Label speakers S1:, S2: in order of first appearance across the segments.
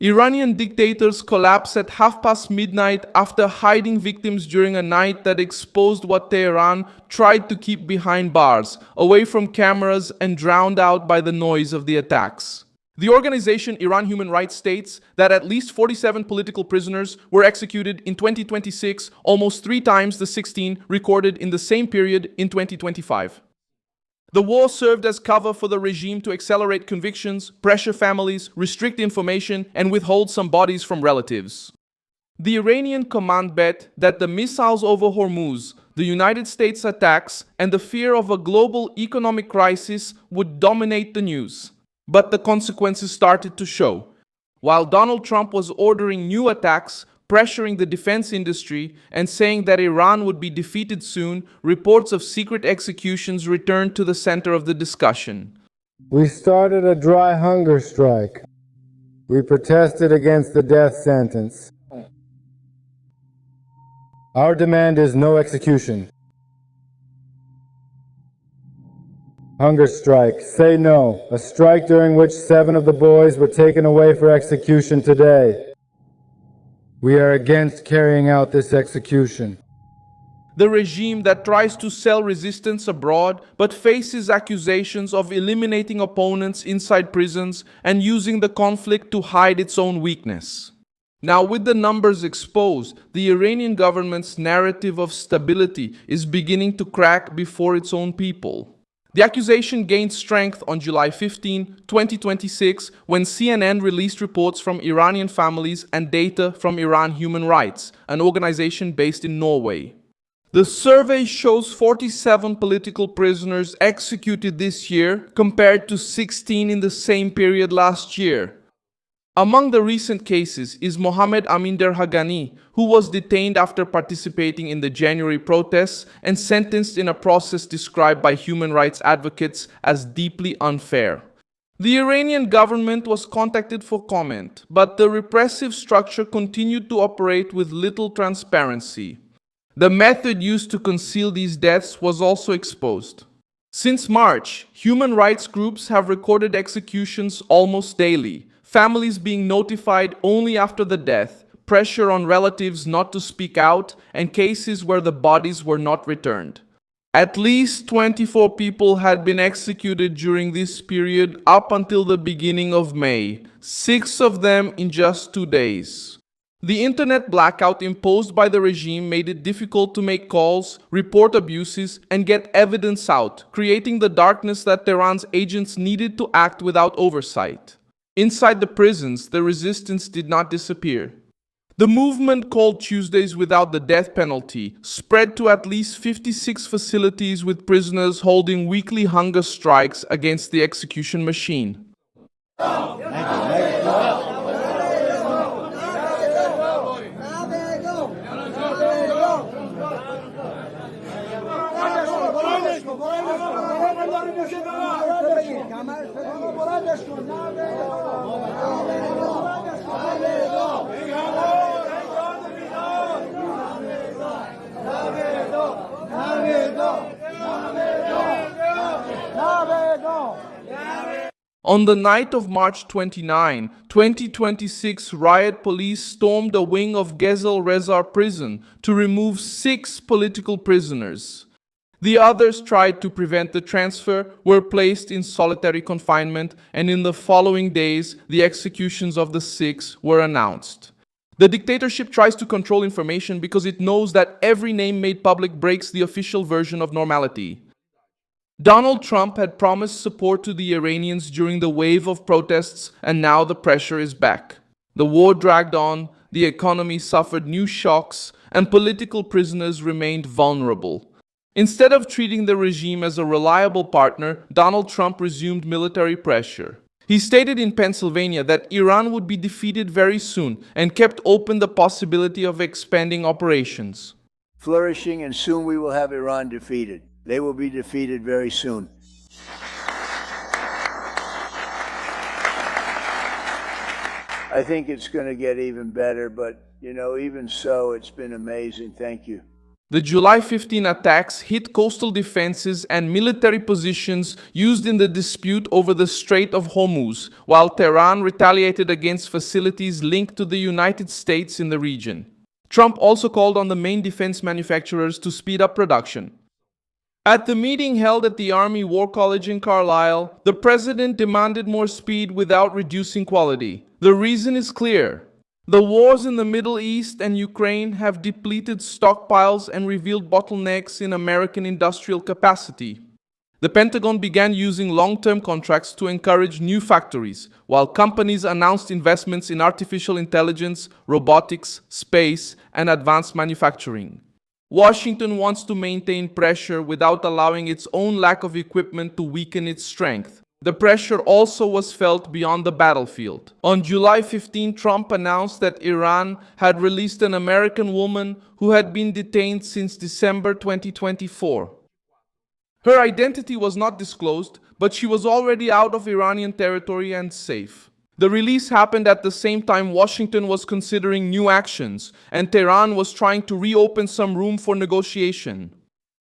S1: Iranian dictators collapse at midnight after hiding victims during a night that exposed what Tehran tried to keep behind bars, away from cameras and drowned out by the noise of the attacks. The organization Iran Human Rights states that at least 47 political prisoners were executed in 2026, almost 3 times the 16 recorded in the same period in 2025. The war served as cover for the regime to accelerate convictions, pressure families, restrict information, and withhold some bodies from relatives. The Iranian command bet that the missiles over Hormuz, the United States attacks, and the fear of a global economic crisis would dominate the news. But the consequences started to show. While Donald Trump was ordering new attacks, pressuring the defense industry, and saying that Iran would be defeated soon, reports of secret executions returned to the center of the discussion.
S2: We started a dry hunger strike. We protested against the death sentence. Our demand is no execution. Hunger strike. Say no. A strike during which 7 of the boys were taken away for execution today. We are against carrying out this execution.
S1: The regime that tries to sell resistance abroad but faces accusations of eliminating opponents inside prisons and using the conflict to hide its own weakness. Now, with the numbers exposed, the Iranian government's narrative of stability is beginning to crack before its own people. The accusation gained strength on July 15, 2026, when CNN released reports from Iranian families and data from Iran Human Rights, an organization based in Norway. The survey shows 47 political prisoners executed this year compared to 16 in the same period last year. Among the recent cases is Mohammed Amin Derhagani, who was detained after participating in the January protests and sentenced in a process described by human rights advocates as deeply unfair. The Iranian government was contacted for comment, but the repressive structure continued to operate with little transparency. The method used to conceal these deaths was also exposed. Since March, human rights groups have recorded executions almost daily, families being notified only after the death, pressure on relatives not to speak out, and cases where the bodies were not returned. At least 24 people had been executed during this period up until the beginning of May, 6 of them in just 2 days. The internet blackout imposed by the regime made it difficult to make calls, report abuses, and get evidence out, creating the darkness that Tehran's agents needed to act without oversight. Inside the prisons, the resistance did not disappear. The movement called Tuesdays Without the Death Penalty spread to at least 56 facilities with prisoners holding weekly hunger strikes against the execution machine. On the night of March 29, 2026, riot police stormed a wing of Gezel Rezar prison to remove 6 political prisoners. The others tried to prevent the transfer, were placed in solitary confinement, and in the following days, the executions of the 6 were announced. The dictatorship tries to control information because it knows that every name made public breaks the official version of normality. Donald Trump had promised support to the Iranians during the wave of protests, and now the pressure is back. The war dragged on, the economy suffered new shocks, and political prisoners remained vulnerable. Instead of treating the regime as a reliable partner, Donald Trump resumed military pressure. He stated in Pennsylvania that Iran would be defeated very soon and kept open the possibility of expanding operations.
S3: Flourishing, and soon we will have Iran defeated. They will be defeated very soon. I think it's going to get even better, but, even so, it's been amazing. Thank you.
S1: The July 15 attacks hit coastal defenses and military positions used in the dispute over the Strait of Hormuz, while Tehran retaliated against facilities linked to the United States in the region. Trump also called on the main defense manufacturers to speed up production. At the meeting held at the Army War College in Carlisle, the president demanded more speed without reducing quality. The reason is clear. The wars in the Middle East and Ukraine have depleted stockpiles and revealed bottlenecks in American industrial capacity. The Pentagon began using long-term contracts to encourage new factories, while companies announced investments in artificial intelligence, robotics, space, and advanced manufacturing. Washington wants to maintain pressure without allowing its own lack of equipment to weaken its strength. The pressure also was felt beyond the battlefield. On July 15, Trump announced that Iran had released an American woman who had been detained since December 2024. Her identity was not disclosed, but she was already out of Iranian territory and safe. The release happened at the same time Washington was considering new actions, and Tehran was trying to reopen some room for negotiation.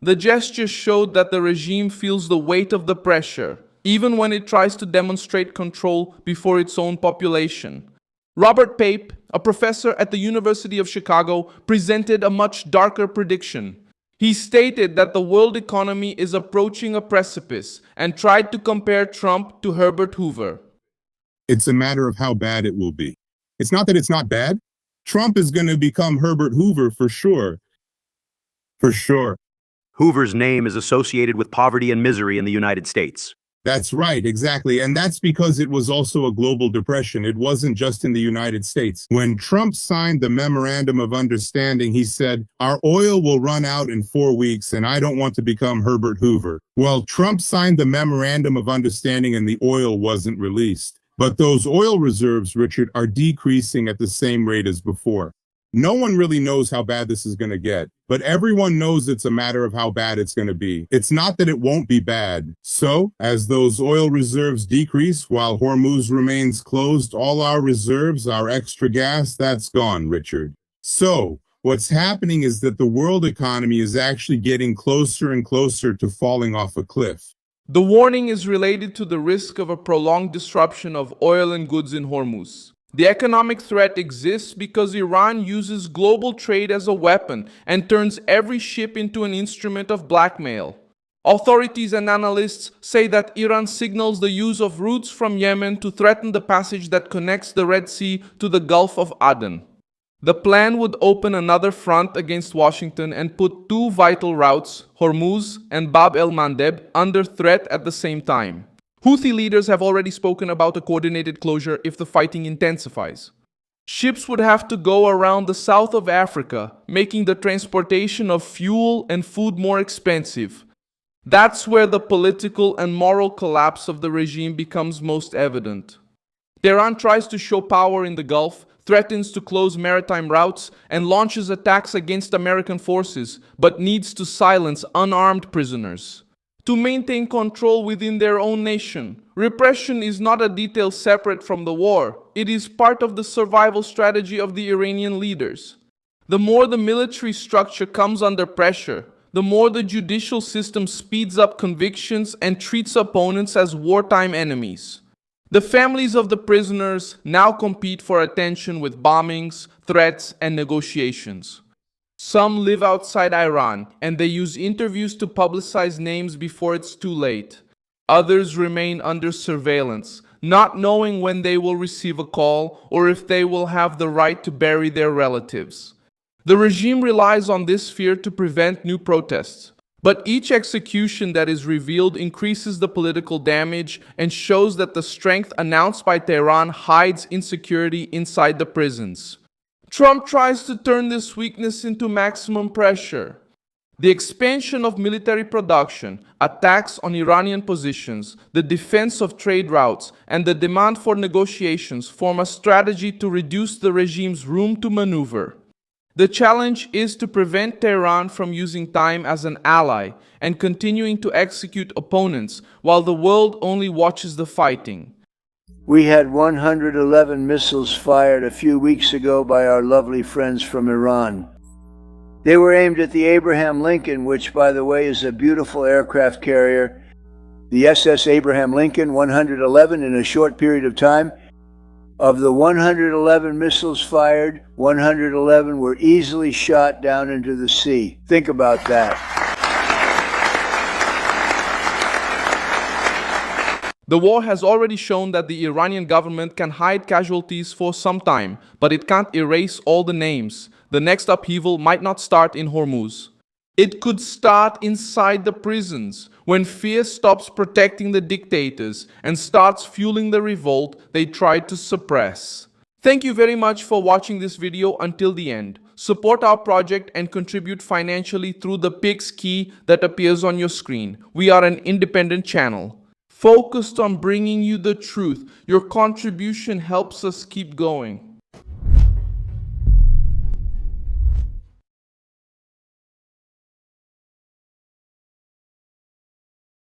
S1: The gesture showed that the regime feels the weight of the pressure, even when it tries to demonstrate control before its own population. Robert Pape, a professor at the University of Chicago, presented a much darker prediction. He stated that the world economy is approaching a precipice and tried to compare Trump to Herbert Hoover.
S4: It's a matter of how bad it will be. It's not that it's not bad. Trump is going to become Herbert Hoover for sure. For sure.
S5: Hoover's name is associated with poverty and misery in the United States.
S4: That's right, exactly. And that's because it was also a global depression. It wasn't just in the United States. When Trump signed the Memorandum of Understanding, he said, our oil will run out in 4 weeks and I don't want to become Herbert Hoover. Well, Trump signed the Memorandum of Understanding and the oil wasn't released. But those oil reserves, Richard, are decreasing at the same rate as before. No one really knows how bad this is going to get, but everyone knows it's a matter of how bad it's going to be. It's not that it won't be bad. So, as those oil reserves decrease while Hormuz remains closed, all our reserves, our extra gas, that's gone, Richard. So, what's happening is that the world economy is actually getting closer and closer to falling off a cliff.
S1: The warning is related to the risk of a prolonged disruption of oil and goods in Hormuz. The economic threat exists because Iran uses global trade as a weapon and turns every ship into an instrument of blackmail. Authorities and analysts say that Iran signals the use of routes from Yemen to threaten the passage that connects the Red Sea to the Gulf of Aden. The plan would open another front against Washington and put two vital routes, Hormuz and Bab el-Mandeb, under threat at the same time. Houthi leaders have already spoken about a coordinated closure if the fighting intensifies. Ships would have to go around the south of Africa, making the transportation of fuel and food more expensive. That's where the political and moral collapse of the regime becomes most evident. Tehran tries to show power in the Gulf, threatens to close maritime routes, and launches attacks against American forces, but needs to silence unarmed prisoners. To maintain control within their own nation. Repression is not a detail separate from the war. It is part of the survival strategy of the Iranian leaders. The more the military structure comes under pressure, the more the judicial system speeds up convictions and treats opponents as wartime enemies. The families of the prisoners now compete for attention with bombings, threats, and negotiations. Some live outside Iran, and they use interviews to publicize names before it's too late. Others remain under surveillance, not knowing when they will receive a call or if they will have the right to bury their relatives. The regime relies on this fear to prevent new protests. But each execution that is revealed increases the political damage and shows that the strength announced by Tehran hides insecurity inside the prisons. Trump tries to turn this weakness into maximum pressure. The expansion of military production, attacks on Iranian positions, the defense of trade routes, and the demand for negotiations form a strategy to reduce the regime's room to maneuver. The challenge is to prevent Tehran from using time as an ally and continuing to execute opponents while the world only watches the fighting.
S3: We had 111 missiles fired a few weeks ago by our lovely friends from Iran. They were aimed at the Abraham Lincoln, which, by the way, is a beautiful aircraft carrier. The SS Abraham Lincoln, 111 in a short period of time. Of the 111 missiles fired, 111 were easily shot down into the sea. Think about that.
S1: The war has already shown that the Iranian government can hide casualties for some time, but it can't erase all the names. The next upheaval might not start in Hormuz. It could start inside the prisons, when fear stops protecting the dictators and starts fueling the revolt they tried to suppress. Thank you very much for watching this video until the end. Support our project and contribute financially through the PIX key that appears on your screen. We are an independent channel, focused on bringing you the truth. Your contribution helps us keep going.